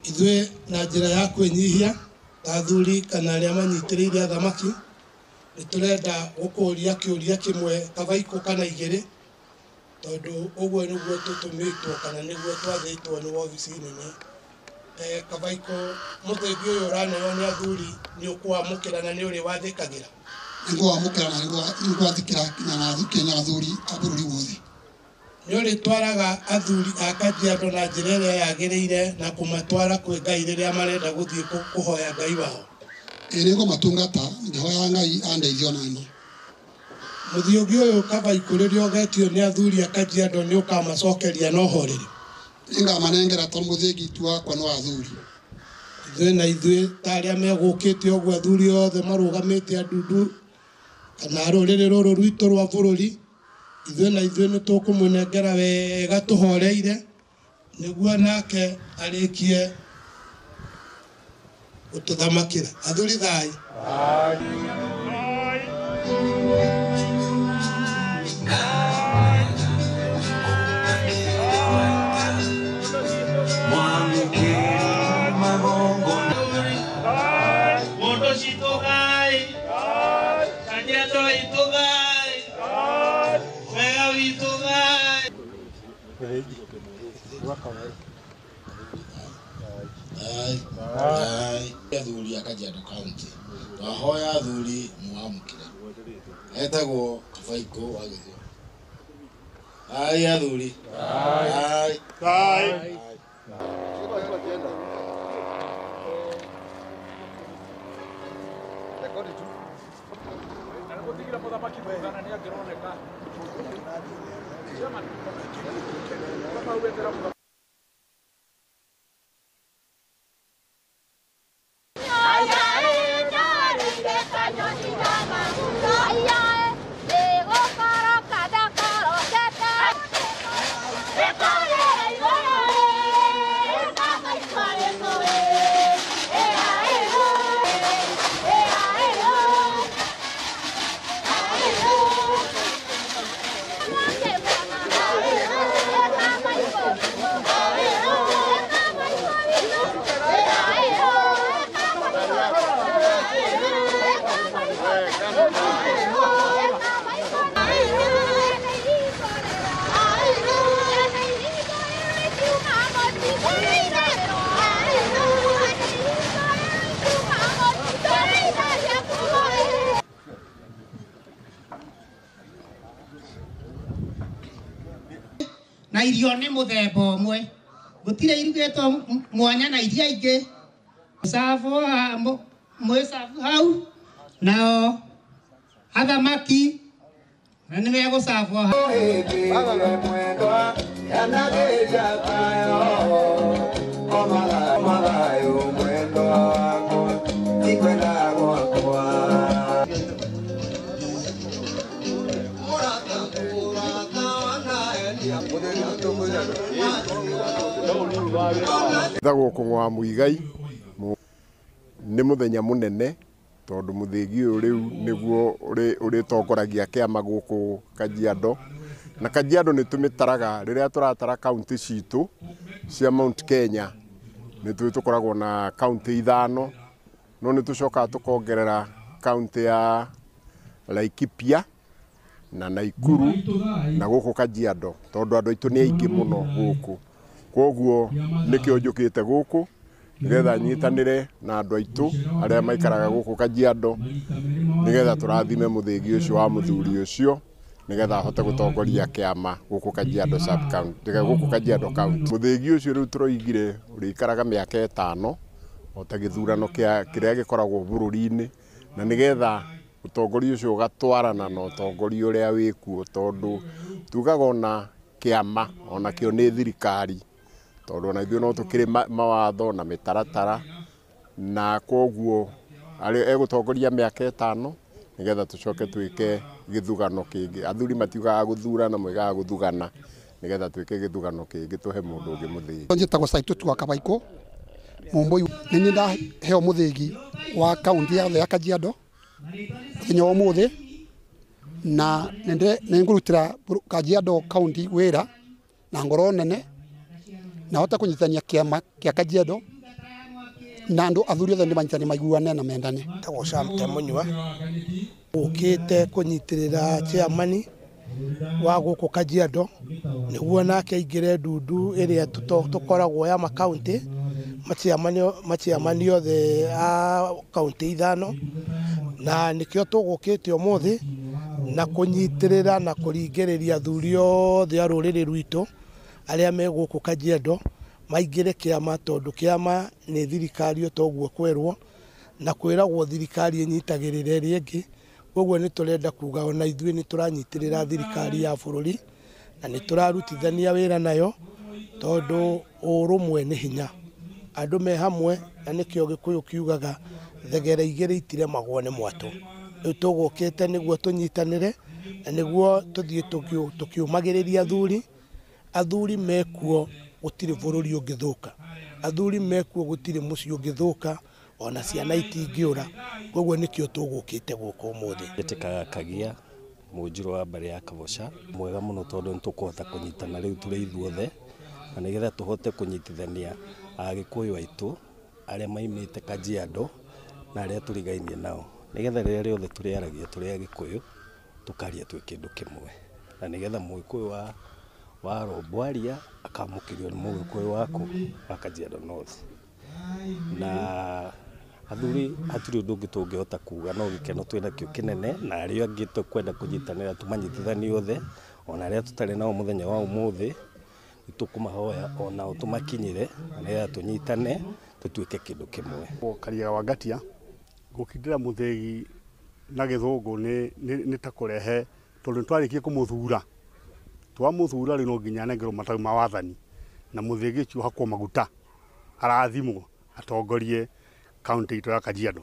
Ithuĩ na njĩra ya kwĩnyihia athuri kana arĩa manyitĩrĩire athamaki nĩ tũrenda gũkũria kĩũria kĩmwe kabaiko kana igĩrĩ, tondũ ũguo nĩguo tũtũmĩtwo kana nĩguo twathĩtwo nĩ wabici nene. Kabaiko mũthĩgi ũyũ ũraneo nĩ athuri nĩ ũkwamũkĩra na nĩ ũrĩ wathĩkagĩra? Nĩngwamũkĩra na nĩngwathĩkĩra nginya athuri a bũrũri wothe. Nĩ ũrĩ twaraga athuri a Kajiado na njĩra ĩrĩa yagĩrĩire na kũmatwara kwĩ Ngai rĩrĩa marenda gũthiĩ kũhoya Ngai wao? Nĩngũmatungata ngĩhoya Ngai andeithie onani. Mũthĩgi ũyũ kabaiko rĩrĩa ũgetio nĩ athuri a Kajiado nĩ ũkamacokeria na ũhoreri? Nĩngamanengera tondũ mũthĩgi tu wakwa nĩ wa athuri. Ithuĩ na ithuĩ ta arĩa megũkĩte ũguo athuri othe marũgamĩte andundu kana rũrĩrĩ rũrũ rwitũ rwa bũrũri, ithuĩ na ithuĩ nĩ tũkũmũnengera wega tũhoreire nĩguo nake arĩkie gũtũthamakĩra. Athuri thai. Athuri a Kajiado County wahoya athuri mwamũkĩre. Etagwo Kabaiko wa Gĩthua. Athuri. Na irio nĩ mũthemba ũmwe, gũtirĩ irugĩtwo mwanya na iria ingĩ. Mwĩcabu hau nao athamaki na nĩ megũcabwo hau. Thagwo kũng'oa Muigai nĩ mũthenya mũnene tondũ mũthĩgi ũyũ rĩu nĩguo ũrĩtongoragia kĩama gũkũ Kajiado, na Kajiado nĩ tũmĩtaraga rĩrĩa tũratara kaunti citũ cia Mount Kenya. Nĩ tũkoragwo na kaunti 5 no nĩ tũcokaga tũkongerera kaunti ya Laikipia na Naikuru na gũkũ Kajiado tondũ andũ aitũ nĩ aingĩ mũno gũkũ. Koguo nĩkĩo njũkĩte gũkũ nĩgetha nyitanĩre na andũ aitũ arĩa maikaraga gũkũ Kajiado nĩgetha tũrathime mũthĩgi ũcio wa mũthuri ũcio nĩgetha ahote gũtongoria kĩama gũkũ Kajiado sub county, gũkũ Kajiado county. Mũthĩgi ũcio rĩu tũroigire ũrĩikaraga mĩaka 5 o ta gĩthurano kĩrĩa gĩkoragwo bũrũri-inĩ, na nĩgetha ũtongoria ũcio ũgatwarana na ũtongoria ũrĩa wĩkuo, tondũ tugaga ona kĩama ona kĩo nĩ thirikari, tondũ ona ithuĩ no tũkĩrĩ mawatho na mĩtaratara, na koguo egũtongoria mĩaka 5 nĩgetha tũcoke twĩke gĩthurano kĩngĩ. Athuri matiugaga gũthurana, moigaga gũthugana nĩgetha twĩke gĩthurano kĩngĩ tũhe mũndũ ũngĩ mũthĩgi. Njĩtagwo Saitoti wa Kabaiko Mũmbũi. Nĩ niĩ ndaheo mũthĩgi wa kaunti ya Kajiado mũthenya wa ũmũthĩ, na nĩ ngũrutĩra Kajiado county wĩra na ngoro nene na hote kũnyitithania kĩama kĩa Kajiado na andu athuri othe nimanyitane maiguane na mendane. Tagocamte munywa ukite kunyitirira chairman wa guku Kajiado niguo nake aingire ndundu iria tukoragwo ya makaunti machiamani othe a kaunti ithano, na nikio tugukite umuthi na kunyitirira na kuringiriria athuri othe a ruriri rwitu aria me guku Kajiado maingire kiama, tondu kiama ni thirikari otoguo kwerwo na kwiragwo thirikari inyitagirire ri ingi. Koguo ni turenda kuga ona ithuĩ ni turanyitirira thirikari ya bururi na ni turarutithania wira nayo, tondu urumwe ni hinya, andu me hamwe, na nikio Gikuyu kiugaga thegere igire itire magwo ni mwatu. Riu tugukite niguo tunyitanire na niguo tuthie tukiumagiriria athuri mekuo gutire bururi ungithuka, athuri mekuo gutire mucii ungithuka, ona ciana itingiura. Koguo nikio tugukite guku umuthi. Njitikaga Kagia munjiro wa mbere ya Kavocha mwega muno, tondu nitukuhota kunyitana riu turi ithuothe, na nigetha tuhote kunyitithania Agikuyu aitu aria maimite Kajiado na aria turigainie nao, nigetha riria riothe turiaragia turi Agikuyu tukaria twi kindu kimwe, na nigetha Mugikuyu wa Robwaria akamukirio ni Mugikuyu waku wa Kajiado North. Na athuri haturi undu ungi tungihota kuga no gikeno twina kio kinene, na aria angi tukwenda kunyitanira tumanyitithanie othe, ona aria tutari nao muthenya wa umuthi nitukumahoya ona tumakinyire na tunyitane tutuike kindu kimwe. Karia wa Ngatia gukindira muthegi na githungu ni ta kurehe, tondu twarikie kumuthura twamuthura ri no nginya nengerwo matau ma wathani, na muthegi cio hakwo maguta arathimwo atongorie kaunti itu ya Kajiado.